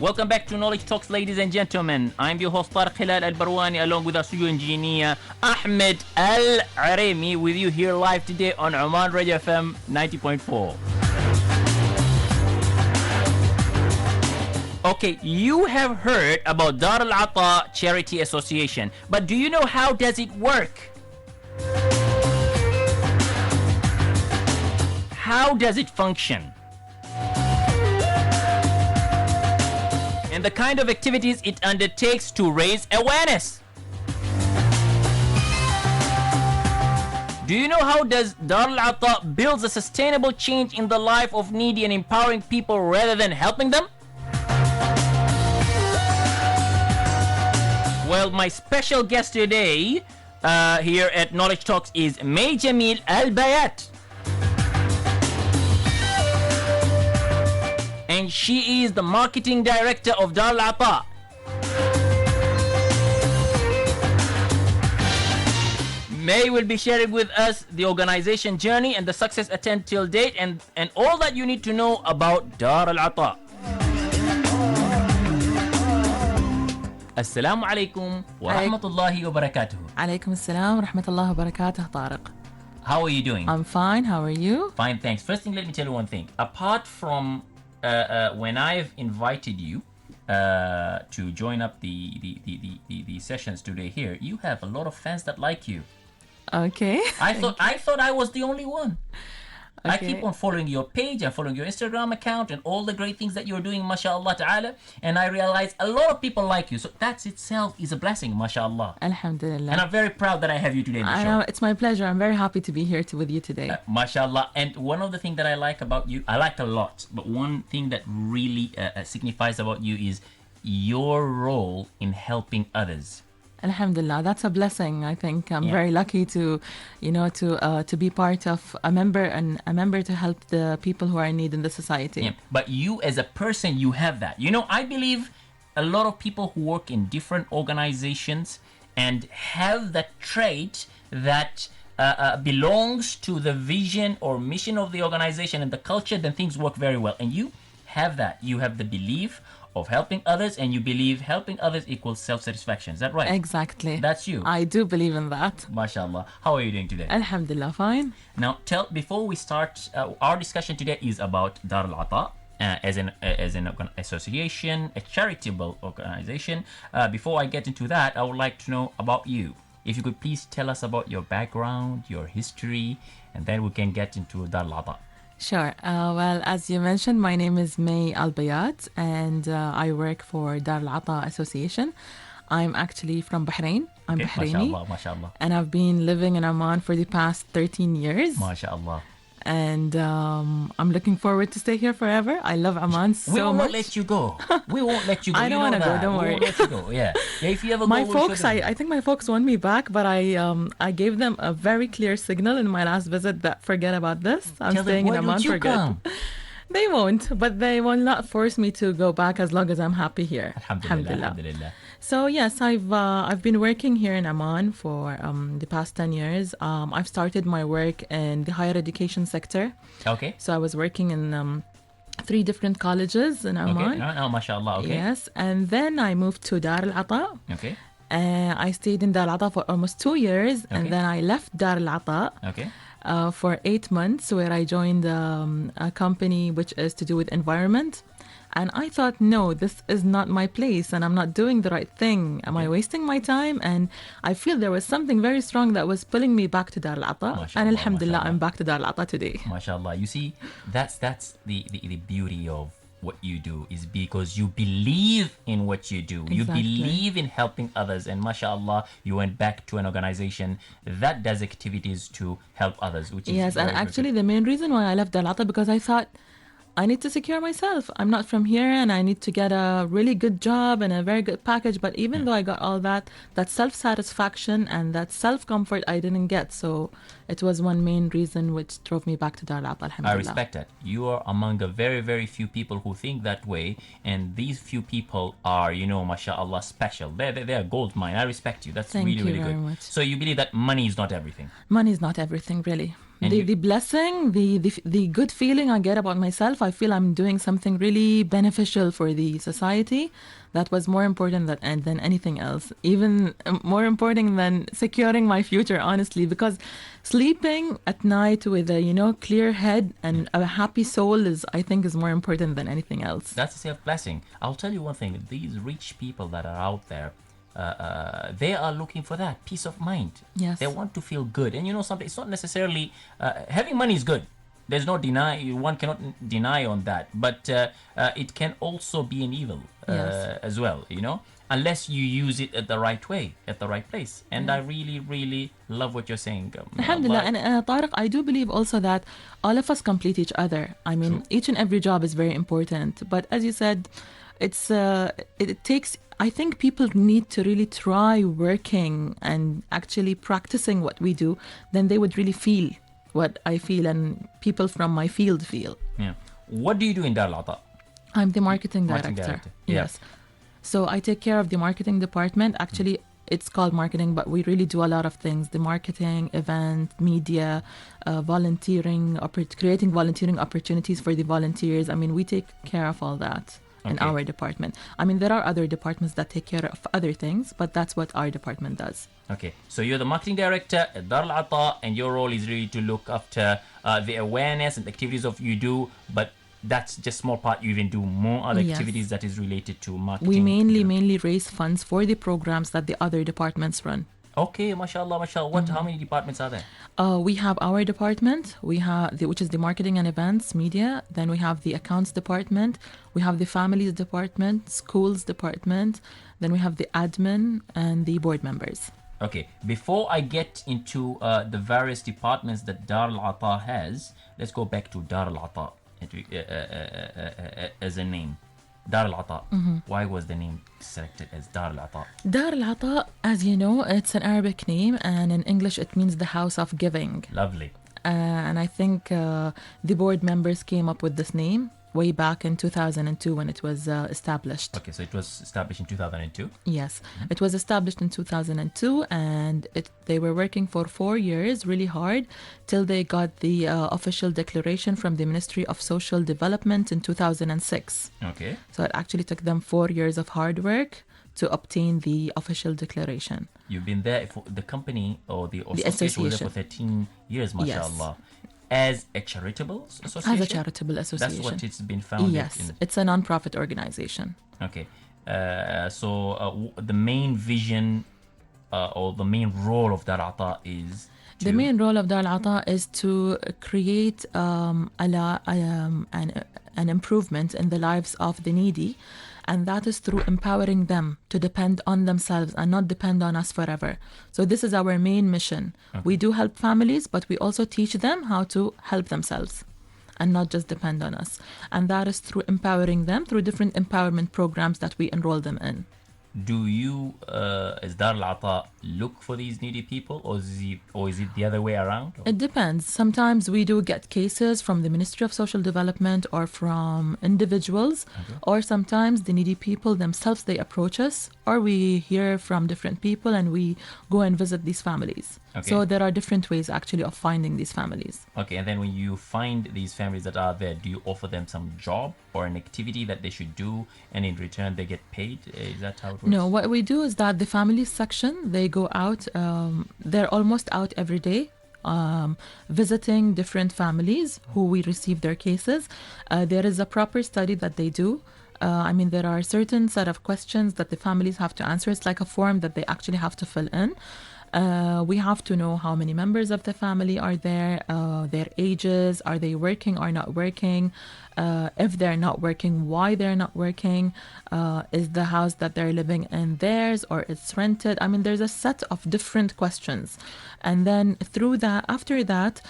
Welcome back to Knowledge Talks, ladies and gentlemen. I'm your host Tariq Hilal Al-Barwani, along with our studio engineer Ahmed Al-Aremi, with you here live today on Oman Radio FM 90.4. Okay, you have heard about Dar Al Atta Charity Association, but do you know how does it work? How does it function? And the kind of activities it undertakes to raise awareness. Do you know how does Dar Al Atta builds a sustainable change in the life of needy and empowering people rather than helping them? Well, my special guest today here at Knowledge Talks is May Jamil Al-Bayat. And she is the marketing director of Dar Al Atta. May will be sharing with us the organization journey and the success attained till date, and all that you need to know about Dar Al Atta. Assalamu alaikum wa rahmatullahi wa barakatuh. Alaikum assalam wa rahmatullahi wa barakatuh, Tariq. How are you doing? I'm fine. How are you? Fine, thanks. First thing, let me tell you one thing. Apart from when I've invited you to join up the sessions today here, you have a lot of fans that like you. Okay. I thought I was the only one. Okay. I keep on following your page and following your Instagram account and all the great things that you're doing, mashallah ta'ala, and I realize a lot of people like you. So that itself is a blessing, mashallah. Alhamdulillah. And I'm very proud that I have you today in the show. It's my pleasure. I'm very happy to be here with you today. Mashallah. And one of the things that I like about you, I like a lot, but one thing that really signifies about you is your role in helping others. Alhamdulillah, that's a blessing. I think I'm very lucky to be part of a member to help the people who are in need in the society. Yeah. But you as a person, you have that. I believe a lot of people who work in different organizations and have that trait that belongs to the vision or mission of the organization and the culture, then things work very well. And you have that. You have the belief of helping others, and you believe helping others equals self-satisfaction. Is that right? Exactly. That's you. I do believe in that. MashaAllah. How are you doing today? Alhamdulillah, fine. Now, before we start, our discussion today is about Dar Al Atta as an association, a charitable organization. Before I get into that, I would like to know about you. If you could please tell us about your background, your history, and then we can get into Dar Al Atta. Sure. Well, as you mentioned, my name is May Al-Bayat, and I work for Dar Al Atta Association. I'm actually from Bahrain. I'm Bahraini. MashaAllah, MashaAllah. And I've been living in Oman for the past 13 years. MashaAllah. And I'm looking forward to stay here forever. I love Oman so much. We won't let you go. We won't let you go. I don't want to go. Don't worry. We won't let you go. Yeah. If you ever my go, folks, I think my folks want me back, but I gave them a very clear signal in my last visit that forget about this. I'm staying in Oman for good. They won't, but they will not force me to go back as long as I'm happy here. Alhamdulillah. So yes, I've been working here in Oman for the past 10 years. I've started my work in the higher education sector. Okay. So I was working in 3 different colleges in Oman. Okay. No, mashallah. Okay. Yes, and then I moved to Dar Al Atta. Okay. I stayed in Dar Al Atta for almost 2 years, and then I left Dar Al Atta. Okay. For 8 months, where I joined a company which is to do with environment. And I thought, no, this is not my place and I'm not doing the right thing. Am I wasting my time? And I feel there was something very strong that was pulling me back to Dar Al Atta. And alhamdulillah, I'm back to Dar Al Atta today. MashaAllah. You see, that's the beauty of what you do, is because you believe in what you do. Exactly. You believe in helping others. And mashallah, you went back to an organization that does activities to help others. Which is yes, and actually the main reason why I left Dar Al Atta, because I thought, I need to secure myself. I'm not from here and I need to get a really good job and a very good package. But even though I got all that self-satisfaction and that self-comfort I didn't get. So it was one main reason which drove me back to Dar Al Atta, alhamdulillah. I respect that. You are among a very, very few people who think that way. And these few people are, mashallah, special. They're a gold mine. I respect you. That's Thank really, you really very good. much. So you believe that money is not everything? Money is not everything, really. And The blessing, the good feeling I get about myself, I feel I'm doing something really beneficial for the society. That was more important than anything else. Even more important than securing my future, honestly, because sleeping at night with a clear head and a happy soul I think is more important than anything else. that's a self blessing. I'll tell you one thing: these rich people that are out there, they are looking for that peace of mind. Yes. They want to feel good, and something. It's not necessarily having money is good. There's no deny. One cannot deny on that, but it can also be an evil Yes. as well. Unless you use it at the right way, at the right place. And I really, really love what you're saying. Alhamdulillah. And Tariq, I do believe also that all of us complete each other. I mean, each and every job is very important. But as you said, it takes, I think people need to really try working and actually practicing what we do. Then they would really feel what I feel and people from my field feel. Yeah. What do you do in Dar Al Atta? I'm the marketing Marketing director. director, yeah. Yes. So I take care of the marketing department. Actually, it's called marketing, but we really do a lot of things: the marketing, event, media, volunteering, creating volunteering opportunities for the volunteers. I mean, we take care of all that in Okay. our department. I mean, there are other departments that take care of other things, but that's what our department does. Okay, so you're the marketing director at Dar Al Atta, and your role is really to look after the awareness and activities of you do, but that's just small part. You even do more other Yes. activities that is related to marketing. We mainly raise funds for the programs that the other departments run. Okay, mashallah, mashallah. How many departments are there? We have our department, which is the marketing and events, media. Then we have the accounts department. We have the families department, schools department. Then we have the admin and the board members. Okay, before I get into the various departments that Dar Al Atta has, let's go back to Dar Al Atta as a name. Dar Al Atta. Why was the name selected as Dar Al Atta? Dar Al Atta, as you know, it's an Arabic name, and in English it means the house of giving. Lovely. And I think the board members came up with this name way back in 2002 when it was established. Okay, so it was established in 2002. Yes, it was established in 2002, and they were working for 4 years really hard till they got the official declaration from the Ministry of Social Development in 2006. Okay. So it actually took them 4 years of hard work to obtain the official declaration. You've been there for the company or the association was there for 13 years, mashallah. As a charitable association? As a charitable association. That's what it's been founded Yes, in. it's a non-profit organization. Okay. So the main vision or the main role of Dar Al Atta is The main role of Dar Al Atta is to create an improvement in the lives of the needy, and that is through empowering them to depend on themselves and not depend on us forever. So this is our main mission. Okay. We do help families, but we also teach them how to help themselves and not just depend on us. And that is through empowering them through different empowerment programs that we enroll them in. Do you, as Dar Al Atta, look for these needy people, or is it the other way around? It depends. Sometimes we do get cases from the Ministry of Social Development or from individuals, or sometimes the needy people themselves, they approach us, or we hear from different people and we go and visit these families. Okay. So there are different ways actually of finding these families. Okay, and then when you find these families that are there, do you offer them some job or an activity that they should do, and in return they get paid? Is that how it works? No, what we do is that the families section, they go out, they're almost out every day, visiting different families who we receive their cases. There is a proper study that they do. There are certain set of questions that the families have to answer. It's like a form that they actually have to fill in. We have to know how many members of the family are there, their ages, are they working or not working, if they're not working, why they're not working, is the house that they're living in theirs or it's rented. There's a set of different questions. And then through that, after that,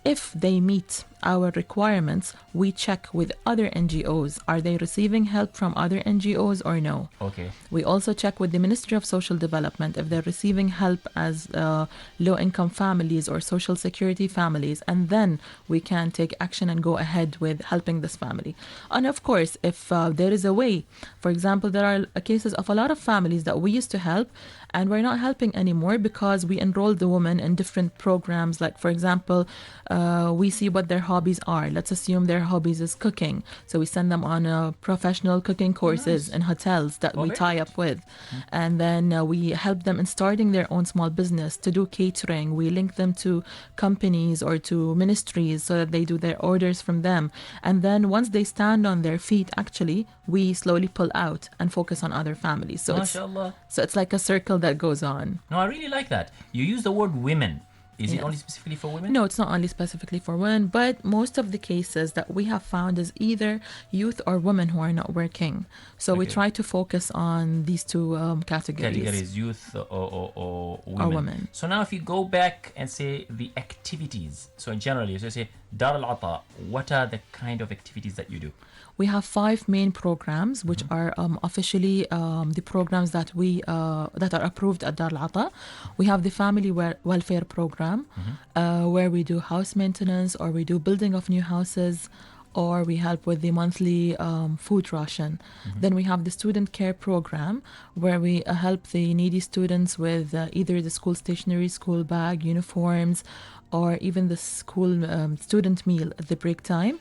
if they meet our requirements, we check with other NGOs. Are they receiving help from other NGOs or no? Okay. We also check with the Ministry of Social Development if they're receiving help as low-income families or social security families, and then we can take action and go ahead with helping this family. And of course, if there is a way, for example, there are cases of a lot of families that we used to help, And we're not helping anymore because we enroll the women in different programs. Like, for example, we see what their hobbies are. Let's assume their hobbies is cooking. So we send them on professional cooking courses in hotels that we tie up with. And then we help them in starting their own small business, to do catering. We link them to companies or to ministries so that they do their orders from them. And then once they stand on their feet, actually, we slowly pull out and focus on other families. So it's like a circle that goes on. No, I really like that. You use the word women. Is it Yes. only specifically for women? No, it's not only specifically for women, but most of the cases that we have found is either youth or women who are not working. So we Okay. try to focus on these two categories. Categories, youth or women. Or women. So now if you go back and say the activities, so generally, so you say Dar Al Atta, what are the kind of activities that you do? We have 5 main programs, which are officially the programs that we that are approved at Dar Al Atta. We have the family welfare program, where we do house maintenance, or we do building of new houses, or we help with the monthly food ration. Then we have the student care program, where we help the needy students with either the school stationery, school bag, uniforms, or even the school student meal at the break time.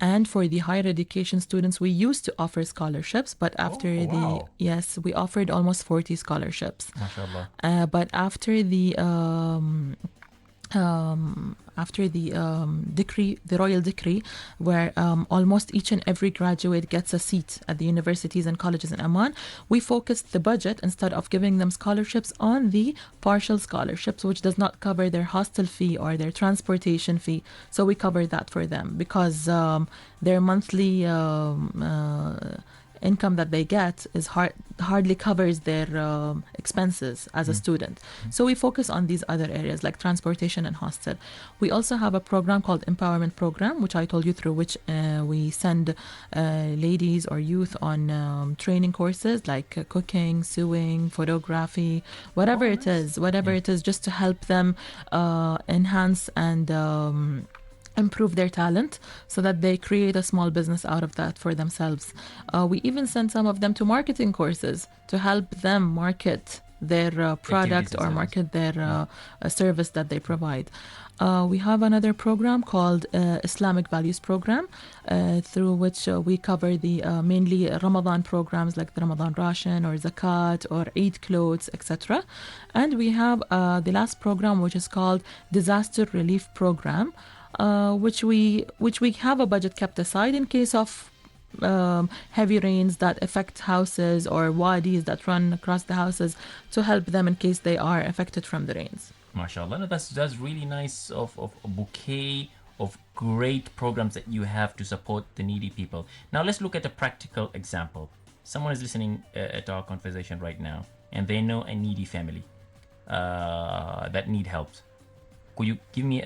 And for the higher education students, we used to offer scholarships, but after wow. yes, we offered almost 40 scholarships. MashaAllah. But after the decree, the royal decree, where almost each and every graduate gets a seat at the universities and colleges in Amman, we focused the budget, instead of giving them scholarships, on the partial scholarships, which does not cover their hostel fee or their transportation fee. So we cover that for them, because their monthly income that they get is hardly covers their expenses as a student. So we focus on these other areas like transportation and hostel. We also have a program called Empowerment Program, which I told you, through which we send ladies or youth on training courses like cooking, sewing, photography, whatever it is, just to help them enhance and improve their talent, so that they create a small business out of that for themselves. We even send some of them to marketing courses to help them market their product or market their service that they provide. We have another program called Islamic Values Program, through which we cover the mainly Ramadan programs like the Ramadan ration or Zakat or Eid clothes, etc. And we have the last program, which is called Disaster Relief Program, which we have a budget kept aside in case of heavy rains that affect houses, or wadis that run across the houses, to help them in case they are affected from the rains. MashaAllah. No, that's really nice of a bouquet of great programs that you have to support the needy people. Now let's look at a practical example. Someone is listening at our conversation right now, and they know a needy family that need help. Could you give me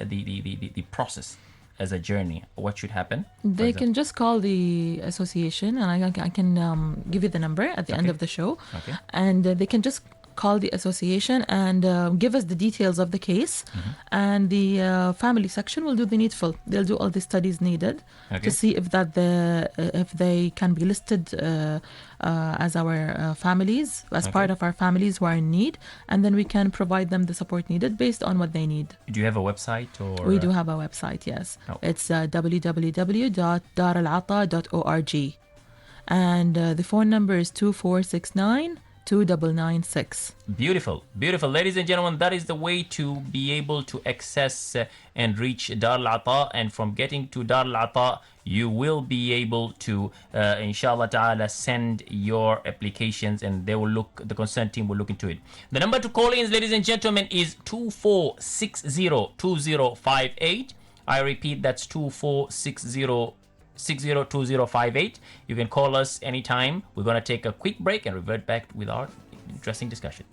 the process as a journey? What should happen? They can just call the association, and I can give you the number at the end of the show. Okay. And they can just call the association and give us the details of the case, and the family section will do the needful. They'll do all the studies needed to see if they can be listed as our families, as part of our families who are in need, and then we can provide them the support needed based on what they need. Do you have a website? Or We do have a website, yes. It's www.daralatta.org, and the phone number is 2469 2996. Beautiful. Ladies and gentlemen, that is the way to be able to access and reach Dar Al Atta. And from getting to Dar Al Atta, you will be able to, inshallah ta'ala, send your applications, and the concerned team will look into it. The number to call in, ladies and gentlemen, is 24602058. I repeat, that's 24602058. You can call us anytime. We're going to take a quick break and revert back with our interesting discussion.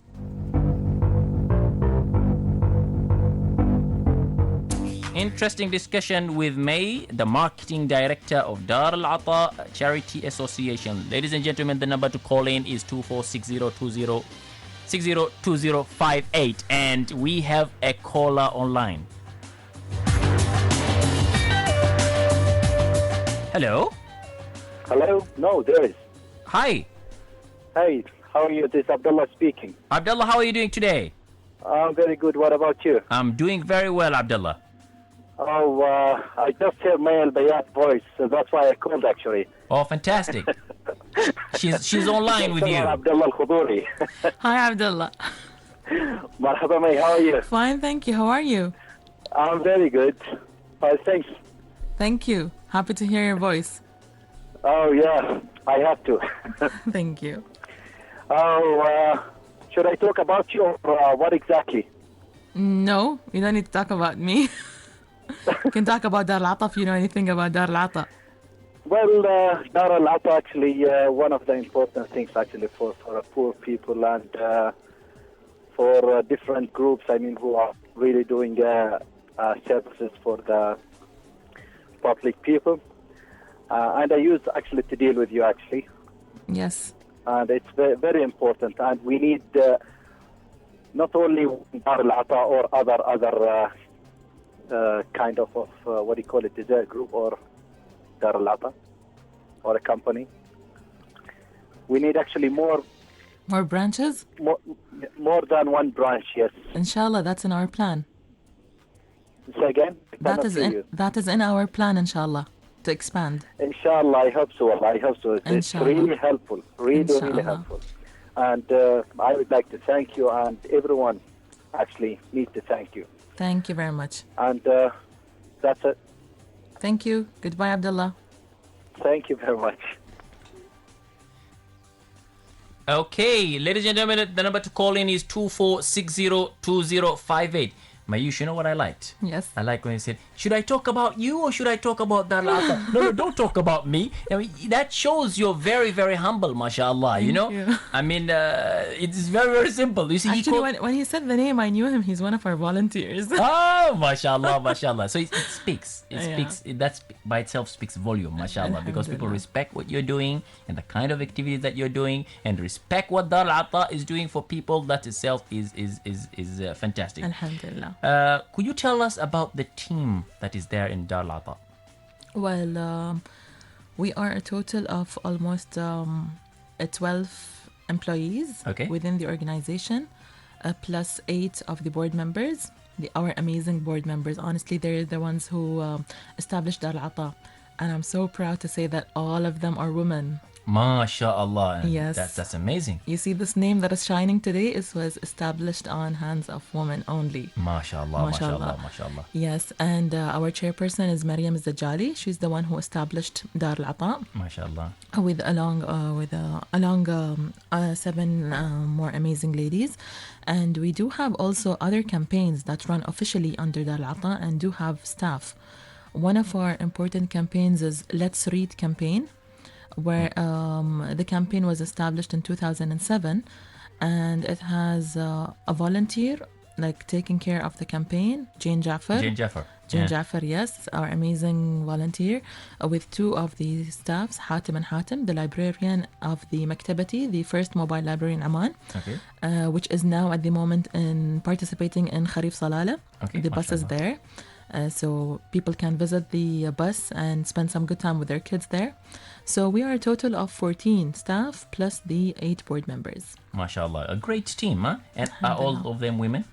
Interesting discussion with May, the marketing director of Dar Al Atta Charity Association. Ladies and gentlemen, the number to call in is 24602058, and we have a caller online. Hello? Hello? No, there is. Hi. Hey, How are you? This is Abdullah speaking. Abdullah, how are you doing today? I'm very good. What about you? I'm doing very well, Abdullah. Oh, I just heard male Bayat voice, so that's why I called actually. Oh, fantastic. she's online with you. Abdullah Al-Khuduri. Hi, Abdullah. Marhaba, mate. How are you? Fine, thank you. How are you? I'm very good. Thanks. Thank you. Happy to hear your voice. Oh, yeah. I have to. Thank you. Oh, should I talk about you or what exactly? No, you don't need to talk about me. You can talk about Dar Al Atta if you know anything about Dar Al Atta. Well, Dar Al Atta actually one of the important things actually for poor people and for different groups. I mean, who are really doing services for the public people. And I used actually to deal with you actually. Yes. And it's very, very important. And we need not only Dar Al Atta or other kind of what do you call it? Is a group or Dar Al Atta or a company? We need actually more branches? More than one branch, yes. Inshallah, that's in our plan. Say again? That is in our plan, inshallah, to expand. Inshallah, I hope so. I hope so. It's really helpful. Really helpful. And I would like to thank you, and everyone actually needs to thank you. Thank you very much. And that's it. Thank you. Goodbye, Abdullah. Thank you very much. Okay, ladies and gentlemen, the number to call in is 24602058. Mayush, you know what I liked? Yes. I like when he said, should I talk about you or should I talk about Dar Al Atta? No, don't talk about me. I mean, that shows you're very, very humble, mashallah, you know? You. I mean, it's very, very simple. You see, actually, when he said the name, I knew him. He's one of our volunteers. Oh, mashallah, mashallah. So it speaks. That by itself speaks volume, mashallah, because people respect what you're doing and the kind of activities that you're doing and respect what Dar Al Atta is doing for people. That itself is fantastic. Alhamdulillah. Could you tell us about the team that is there in Dar Al Atta? Well, we are a total of almost 12 employees within the organization, plus 8 of the board members. Our amazing board members. Honestly, they're the ones who established Dar Al Atta. And I'm so proud to say that all of them are women. MashaAllah. Yes. That's amazing. You see, this name that is shining today was established on hands of women only. MashaAllah, MashaAllah, MashaAllah. Yes, and our chairperson is Maryam Zajali. She's the one who established Dar Al Atta. MashaAllah. With 7 more amazing ladies. And we do have also other campaigns that run officially under Dar Al Atta and do have staff. One of our important campaigns is Let's Read campaign, where the campaign was established in 2007, and it has a volunteer like taking care of the campaign, Jane Jaffer, yes, our amazing volunteer, with 2 of the staffs, Hatim and Hatim, the librarian of the Maktabati, the first mobile library in Amman, which is now at the moment participating in Kharif Salala. The bus is there. So people can visit the bus and spend some good time with their kids there. So we are a total of 14 staff plus the 8 board members. MashaAllah. A great team, huh? And are all of them women?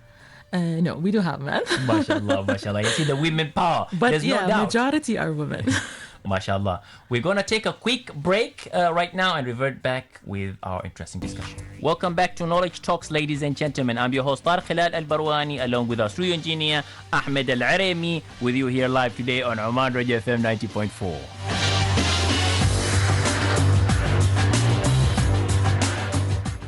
No, we do have men. MashaAllah, MashaAllah. You see the women power. But there's no doubt. Majority are women. MashaAllah. We're going to take a quick break right now and revert back with our interesting discussion. Welcome back to Knowledge Talks, ladies and gentlemen. I'm your host, Dar Al Barwani, along with our studio engineer, Ahmed Al Aremi, with you here live today on Oman Radio FM 90.4.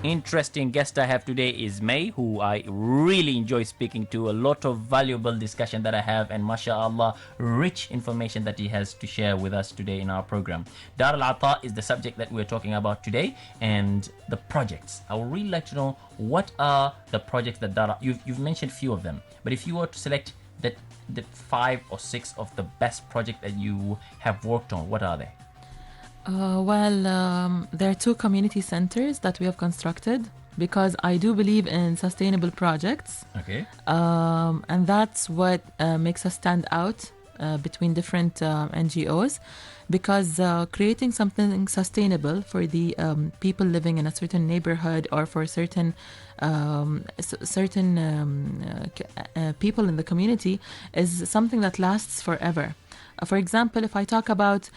Interesting guest I have today is May, who I really enjoy speaking to. A lot of valuable discussion that I have, and mashallah, rich information that he has to share with us today in our program. Dar Al Atta is the subject that we're talking about today, and the projects. I would really like to know, what are the projects that you've mentioned a few of them, but if you were to select the 5 or 6 of the best projects that you have worked on, what are they? There are 2 community centers that we have constructed because I do believe in sustainable projects. Okay. And that's what makes us stand out between different NGOs, because creating something sustainable for the people living in a certain neighborhood or for certain people in the community is something that lasts forever. For example, if I talk about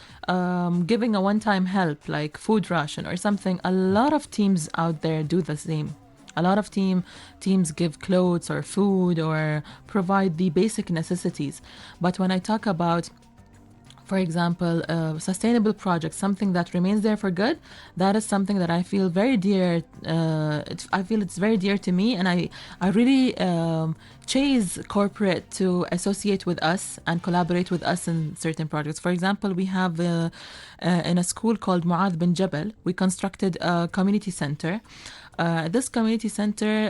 giving a one-time help like food ration or something, a lot of teams out there do the same. A lot of teams give clothes or food or provide the basic necessities. But when I talk about, for example, sustainable projects, something that remains there for good, that is something that I feel very dear. I feel it's very dear to me, and I really chase corporate to associate with us and collaborate with us in certain projects. For example, we have in a school called Mu'adh bin Jabal, we constructed a community center. This community center,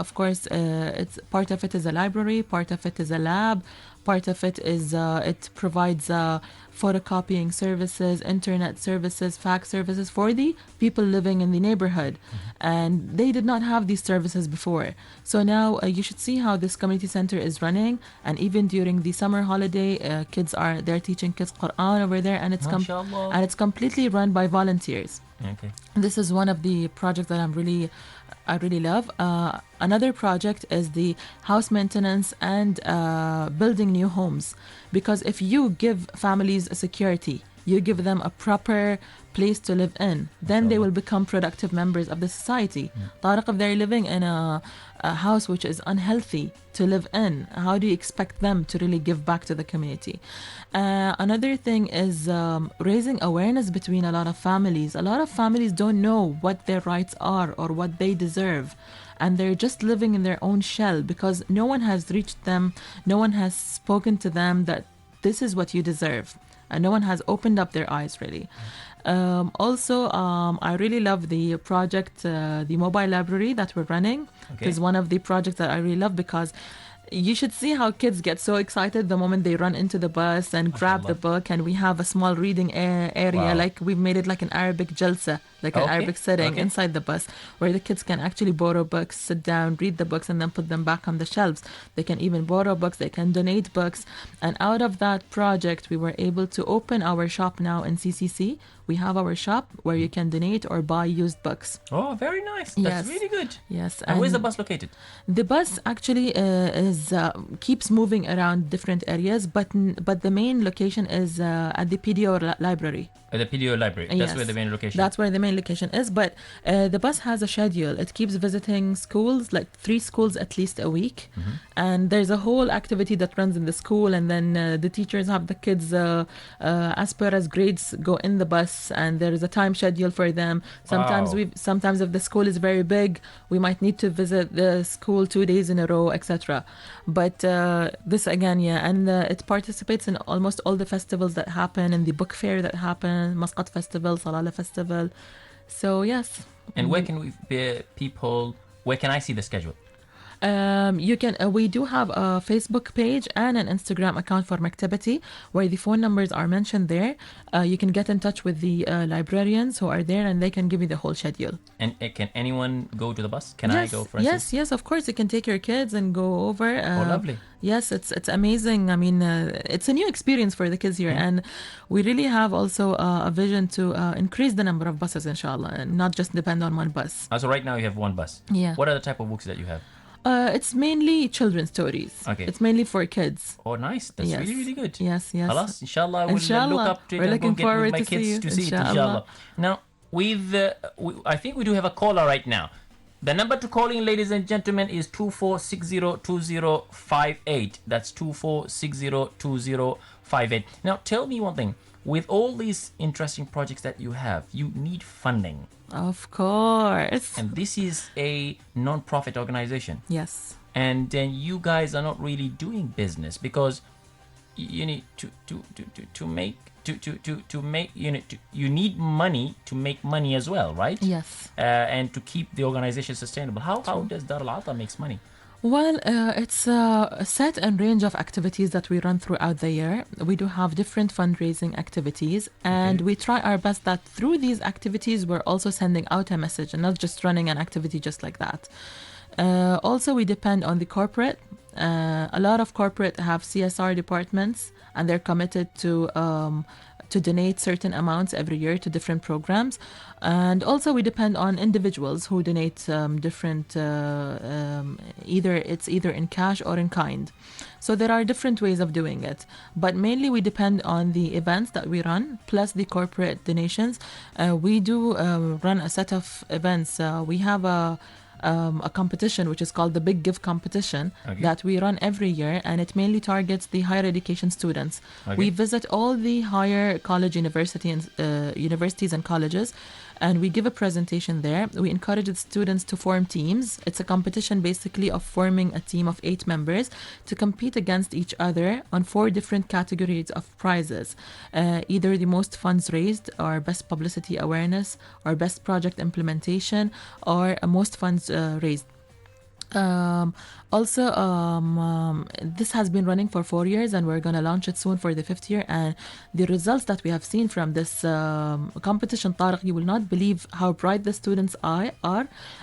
of course, it's part of it is a library, part of it is a lab, part of it is it provides photocopying services, internet services, fax services for the people living in the neighborhood. And they did not have these services before. So now you should see how this community center is running. And even during the summer holiday, they're teaching kids Quran over there, and it's completely run by volunteers. Okay. This is one of the projects that I really love. Another project is the house maintenance and building new homes. Because if you give families a security, you give them a proper place to live in, then they will become productive members of the society. Tariq, if they're living in a house which is unhealthy to live in, how do you expect them to really give back to the community? Another thing is raising awareness between a lot of families. A lot of families don't know what their rights are or what they deserve. And they're just living in their own shell because no one has reached them, no one has spoken to them that this is what you deserve. And no one has opened up their eyes, really. Also, I really love the project, the mobile library that we're running. Okay. It's one of the projects that I really love because you should see how kids get so excited the moment they run into the bus and grab the book. And we have a small reading area, Wow. like we've made it like an Arabic jalsa, like an Arabic setting inside the bus, where the kids can actually borrow books, sit down, read the books, and then put them back on the shelves. They can even borrow books, they can donate books. And out of that project, we were able to open our shop now in CCC. We have our shop where you can donate or buy used books. Oh, very nice. That's really good. Yes. And where's the bus located? The bus actually keeps moving around different areas, but the main location is at the PDO library. The PDO library. That's where the main location. That's where the main location is. But the bus has a schedule. It keeps visiting schools, like 3 schools at least a week. And there's a whole activity that runs in the school. And then the teachers have the kids, as per as grades, go in the bus. And there is a time schedule for them. Sometimes if the school is very big, we might need to visit the school 2 days in a row, etc. But this again, and it participates in almost all the festivals that happen, and the book fair that happen, Muscat Festival, Salala Festival. So yes. And where can where can I see the schedule? You can. We do have a Facebook page and an Instagram account for Maktabati, where the phone numbers are mentioned there. You can get in touch with the librarians who are there, and they can give you the whole schedule. And can anyone go to the bus? Can I go, for instance? Yes, of course. You can take your kids and go over. Lovely. Yes, it's amazing. I mean, it's a new experience for the kids here, and we really have also a vision to increase the number of buses, inshallah, and not just depend on one bus. So right now you have one bus. Yeah. What are the type of books that you have? It's mainly children's stories. Okay. It's mainly for kids. Oh, nice. That's really, really good. Yes. Khalas, inshallah, we'll look up to it and go get with my kids to see it, inshallah. Now, I think we do have a caller right now. The number to call in, ladies and gentlemen, is 24602058. That's 24602058. Now, tell me one thing. With all these interesting projects that you have, you need funding. Of course. And this is a non-profit organization. Yes. And then you guys are not really doing business because you need you need money to make money as well, right? Yes. And to keep the organization sustainable. How does Dar Al Atta makes money? Well, it's a set and range of activities that we run throughout the year. We do have different fundraising activities, and we try our best that through these activities, we're also sending out a message and not just running an activity just like that. Also, we depend on the corporate A lot of corporate have CSR departments, and they're committed to donate certain amounts every year to different programs. And also we depend on individuals who donate different, either in cash or in kind. So there are different ways of doing it, but mainly we depend on the events that we run plus the corporate donations. We do run a set of events. We have a competition which is called the Big Give Competition that we run every year, and it mainly targets the higher education students. We visit all the higher universities and colleges, and we give a presentation there. We encourage the students to form teams. It's a competition basically of forming a team of 8 members to compete against each other on 4 different categories of prizes. Either the most funds raised, or best publicity awareness, or best project implementation, or most funds raised. This has been running for 4 years, and we're going to launch it soon for the 5th year. And the results that we have seen from this competition, Tariq, you will not believe how bright the students are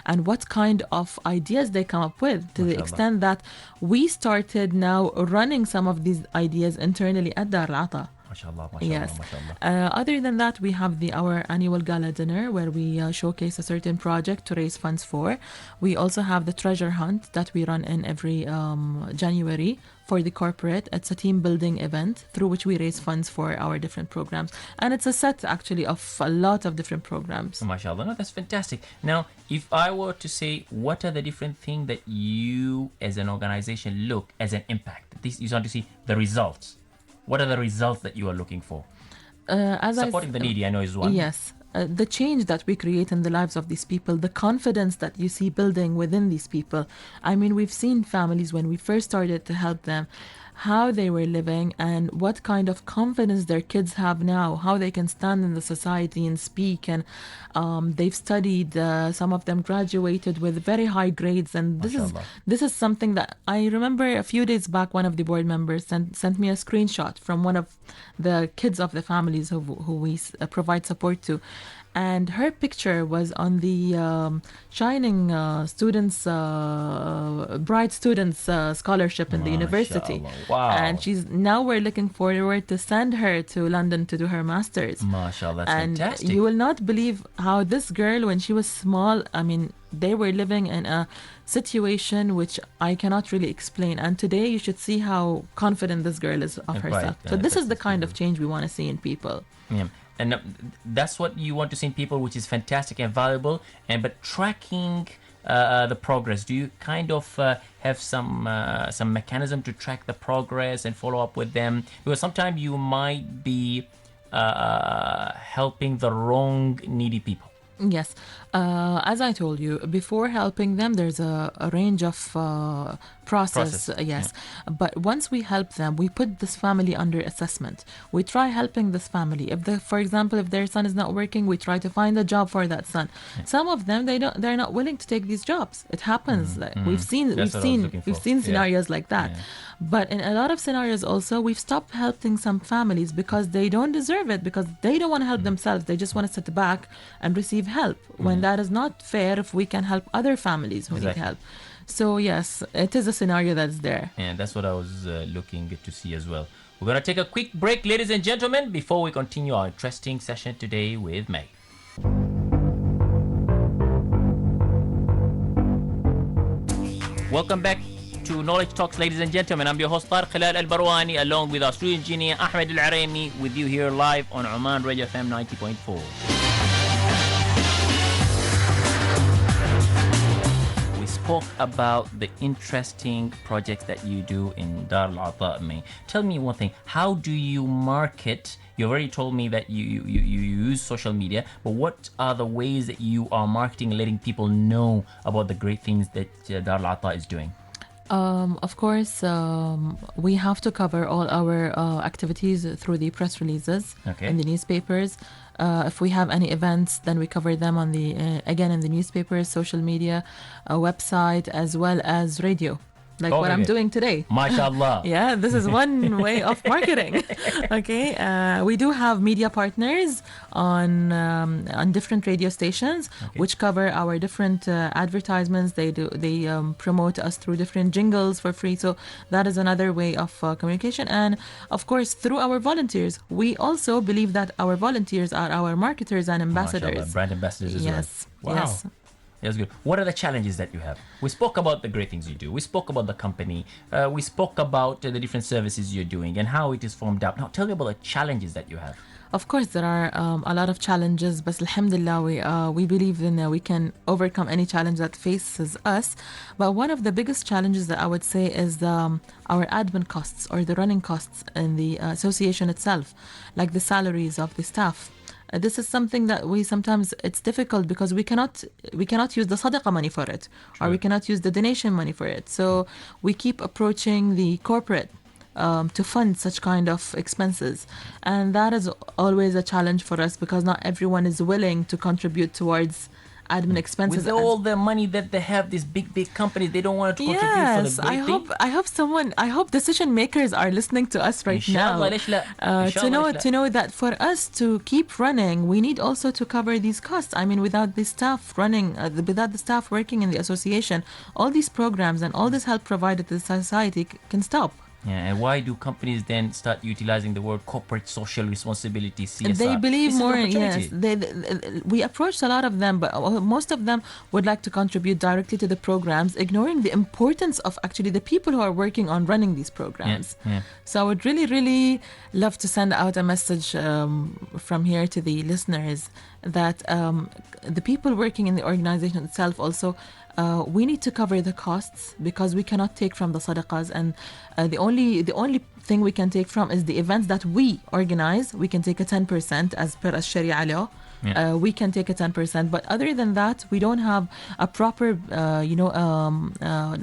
and what kind of ideas they come up with, to the extent that we started now running some of these ideas internally at Dar Al Atta. Yes. Other than that, we have our annual gala dinner where we showcase a certain project to raise funds for. We also have the treasure hunt that we run in every January for the corporate. It's a team building event through which we raise funds for our different programs. And it's a set actually of a lot of different programs. MashaAllah. No, that's fantastic. Now, if I were to say, what are the different things that you as an organization look as an impact? You want to see the results. What are the results that you are looking for? Supporting the needy, I know, is one. Yes. The change that we create in the lives of these people, the confidence that you see building within these people. I mean, we've seen families when we first started to help them, how they were living and what kind of confidence their kids have now, how they can stand in the society and speak. And they've studied, some of them graduated with very high grades. And this is something that I remember a few days back, one of the board members sent me a screenshot from one of the kids of the families who we provide support to. And her picture was on the Shining Students, Bright Students Scholarship in the university. Wow. And now we're looking forward to send her to London to do her master's. MashaAllah, that's and fantastic. You will not believe how this girl, when she was small, I mean, they were living in a situation which I cannot really explain. And today you should see how confident this girl is of herself. So this is the kind of change we want to see in people. Yeah. And that's what you want to see in people, which is fantastic and valuable. But tracking the progress, do you kind of have some mechanism to track the progress and follow up with them? Because sometimes you might be helping the wrong needy people. Yes. As I told you, before helping them, there's a range of process. Yes. Yeah. But once we help them, we put this family under assessment. We try helping this family. For example, if their son is not working, we try to find a job for that son. Yeah. Some of them, they're not willing to take these jobs. It happens. We've seen scenarios like that. Yeah. But in a lot of scenarios also, we've stopped helping some families because they don't deserve it, because they don't want to help themselves. They just want to sit back and receive help, when that is not fair if we can help other families who need help. So yes, it is a scenario that's there. And that's what I was looking to see as well. We're going to take a quick break, ladies and gentlemen, before we continue our interesting session today with May. Welcome back to Knowledge Talks, ladies and gentlemen. I'm your host Tariq Al-Barwani, along with our studio engineer Ahmed Al-Araimi, with you here live on Oman Radio FM 90.4. We spoke about the interesting projects that you do in Dar Al Atta. Tell me one thing, how do you market? You already told me that you use social media, but what are the ways that you are marketing, letting people know about the great things that Dar Al Atta is doing? Of course, we have to cover all our activities through the press releases in the newspapers. If we have any events, then we cover them on again in the newspapers, social media, website, as well as radio. like Oh, what I'm okay. doing today. MashaAllah. Yeah, this is one way of marketing. Okay, we do have media partners on different radio stations, which cover our different advertisements. They promote us through different jingles for free. So that is another way of communication, and of course through our volunteers. We also believe that our volunteers are our marketers and ambassadors. MashaAllah, brand ambassadors as Yes. well. Wow. Yes. That's good. What are the challenges that you have? We spoke about the great things you do. We spoke about the company. We spoke about the different services you're doing and how it is formed up. Now, tell me about the challenges that you have. Of course, there are a lot of challenges, but alhamdulillah, we believe in we can overcome any challenge that faces us. But one of the biggest challenges that I would say is our admin costs or the running costs in the association itself, like the salaries of the staff. This is something that we sometimes it's difficult because we cannot use the sadaqah money for it, or we cannot use the donation money for it. So we keep approaching the corporate to fund such kind of expenses, and that is always a challenge for us because not everyone is willing to contribute towards admin expenses. With all the money that they have, these big companies, they don't want to contribute for the great thing. I hope decision makers are listening to us right now. To know that for us to keep running, we need also to cover these costs. I mean, without the staff running, without the staff working in the association, all these programs and all this help provided to the society can stop. Yeah, and why do companies then start utilizing the word corporate social responsibility, CSR? They believe This more. is an opportunity. Yes, we approached a lot of them, but most of them would like to contribute directly to the programs, ignoring the importance of actually the people who are working on running these programs. Yeah. So I would really, really love to send out a message from here to the listeners that the people working in the organization itself also. We need to cover the costs because we cannot take from the sadaqahs, and the only thing we can take from is the events that we organize. We can take a 10% as per a Sharia law. We can take a 10%, but other than that, we don't have a proper,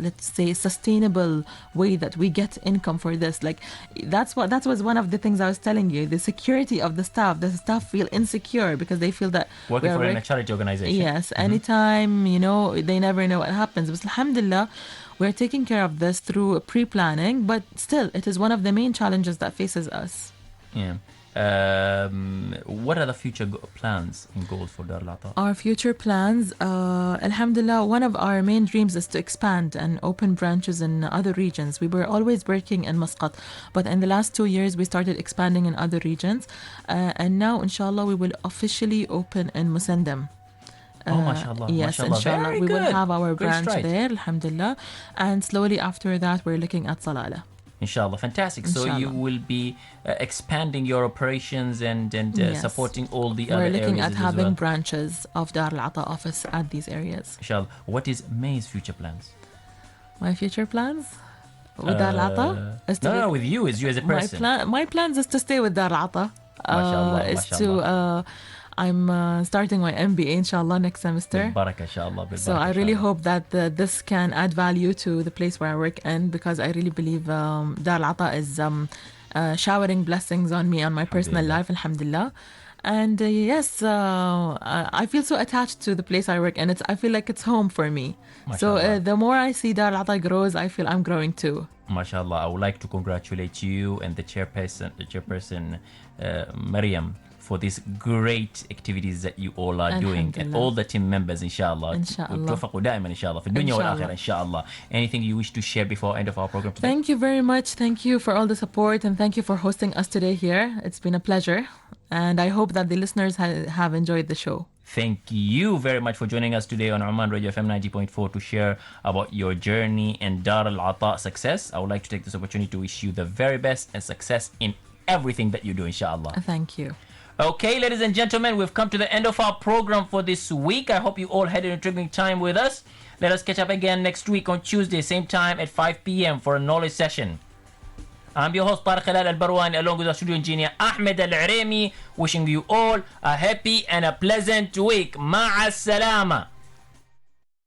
let's say, sustainable way that we get income for this. Like that was one of the things I was telling you. The security of the staff. The staff feel insecure because they feel that working for a charity organization. Yes, anytime they never know what happens. But alhamdulillah, we're taking care of this through pre-planning. But still, it is one of the main challenges that faces us. Yeah. What are the future plans and goals for Dar Al Atta? Our future plans, alhamdulillah, one of our main dreams is to expand and open branches in other regions. We were always working in Muscat, but in the last 2 years we started expanding in other regions, and now inshallah we will officially open in Musandam. MashaAllah. Yes, MashaAllah. inshallah. Very We will good. have our Great branch stride. there, alhamdulillah, and slowly after that we're looking at Salalah. Inshallah, fantastic. So you Inshallah. will be expanding your operations and Yes. supporting all the We're other looking areas at as having well. branches of Dar Al Atta office at these areas. Inshallah. What is May's future plans? My future plans with Dar Al Atta is to No, with you as a person. my plans is to stay with Dar Al Atta. MashaAllah, Is to I'm starting my MBA inshallah next semester. Barak, inshallah. So I really hope that this can add value to the place where I work in, because I really believe Dar Al Atta is showering blessings on me on my personal life, alhamdulillah. And yes, I feel so attached to the place I work in. I feel like it's home for me. So the more I see Dar Al Atta grows, I feel I'm growing too. MashaAllah, I would like to congratulate you and the chairperson Maryam, for these great activities that you all are doing, and all the team members, inshallah. توفقوا دائما إن شاء الله في الدنيا والآخرة إن شاء الله. Anything you wish to share before end of our program today? Thank you very much. Thank you for all the support, and thank you for hosting us today here. It's been a pleasure, and I hope that the listeners have enjoyed the show. Thank you very much for joining us today on Oman Radio FM 90.4 to share about your journey and Dar Al Atta success. I would like to take this opportunity to wish you the very best and success in everything that you do, inshallah. Thank you. Okay, ladies and gentlemen, we've come to the end of our program for this week. I hope you all had an intriguing time with us. Let us catch up again next week on Tuesday, same time at 5 p.m. for a knowledge session. I'm your host, Tariq Al-Barwani, along with our studio engineer, Ahmed Al-Aremi, wishing you all a happy and a pleasant week. Ma'a salama.